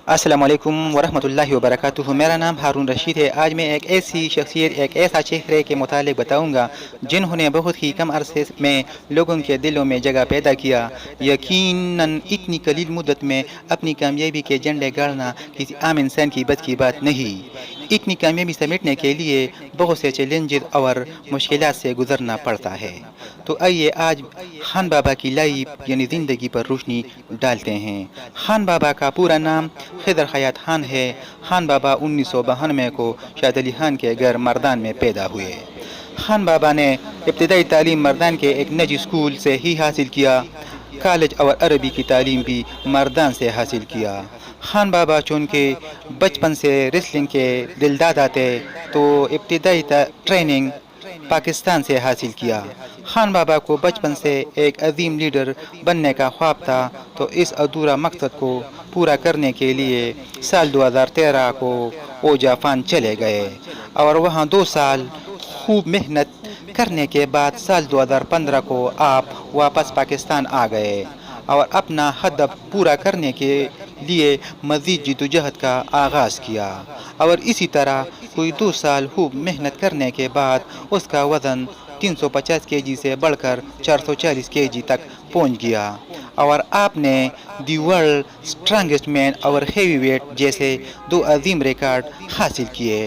السلام علیکم ورحمۃ اللہ وبرکاتہ۔ میرا نام ہارون رشید ہے۔ آج میں ایک ایسی شخصیت، ایک ایسا چہرے کے متعلق بتاؤں گا جنہوں نے بہت ہی کم عرصے میں لوگوں کے دلوں میں جگہ پیدا کیا۔ یقیناً اتنی قلیل مدت میں اپنی کامیابی کے جھنڈے گاڑنا کسی عام انسان کی بس کی بات نہیں۔ اتنی کامیابی سمیٹنے کے لیے بہت سے چیلنجز اور مشکلات سے گزرنا پڑتا ہے۔ تو آئیے آج خان بابا کی لائف یعنی زندگی پر روشنی ڈالتے ہیں۔ خان بابا کا پورا نام خضر حیات خان ہے۔ خان بابا 1992 کو شاد علی خان کے گھر مردان میں پیدا ہوئے۔ خان بابا نے ابتدائی تعلیم مردان کے ایک نجی اسکول سے ہی حاصل کیا۔ کالج اور عربی کی تعلیم بھی مردان سے حاصل کیا۔ خان بابا چونکہ بچپن سے ریسلنگ کے دلدادہ تھے تو ابتدائی ٹریننگ پاکستان سے حاصل کیا۔ خان بابا کو بچپن سے ایک عظیم لیڈر بننے کا خواب تھا، تو اس ادھورا مقصد کو پورا کرنے کے لیے سال 2013 کو وہ جاپان چلے گئے اور وہاں 2 سال خوب محنت کرنے کے بعد سال 2015 کو آپ واپس پاکستان آ گئے اور اپنا ہدف پورا کرنے کے لیے مزید جدوجہد کا آغاز کیا، اور اسی طرح کوئی 2 سال خوب محنت کرنے کے بعد اس کا وزن 350 kg سے بڑھ کر 440 kg تک پہنچ گیا، اور آپ نے دی ورلڈ اسٹرانگسٹ مین اور ہیوی ویٹ جیسے 2 عظیم ریکارڈ حاصل کیے،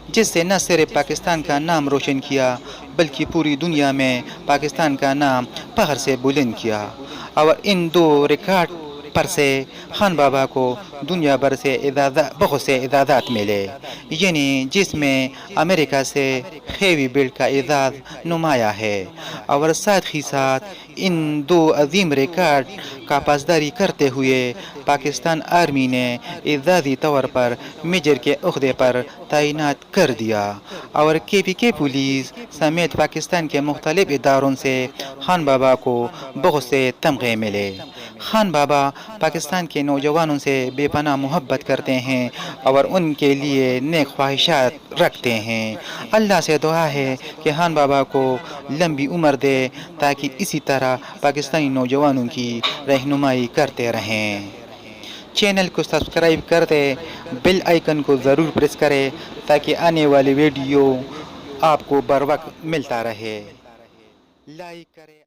جس سے نہ صرف پاکستان کا نام روشن کیا بلکہ پوری دنیا میں پاکستان کا نام فخر سے بلند کیا۔ اور ان 2 ریکارڈ پر سے خان بابا کو دنیا بھر سے بہت سے اعزازات ملے، یعنی جس میں امریکہ سے ہیوی بیلٹ کا اعزاز نمایاں ہے، اور ساتھ ہی ساتھ ان 2 عظیم ریکارڈ کا پاسداری کرتے ہوئے پاکستان آرمی نے اعزازی طور پر میجر کے عہدے پر تعینات کر دیا، اور KPK پولیس سمیت پاکستان کے مختلف اداروں سے خان بابا کو بہت سے تمغے ملے۔ خان بابا پاکستان کے نوجوانوں سے بے پناہ محبت کرتے ہیں اور ان کے لیے نیک خواہشات رکھتے ہیں۔ اللہ سے دعا ہے کہ خان بابا کو لمبی عمر دے تاکہ اسی طرح پاکستانی نوجوانوں کی رہنمائی کرتے رہیں۔ چینل کو سبسکرائب کر دے، بیل آئیکن کو ضرور پریس کرے تاکہ آنے والی ویڈیو آپ کو بر وقت ملتا رہے۔ لائک کرے۔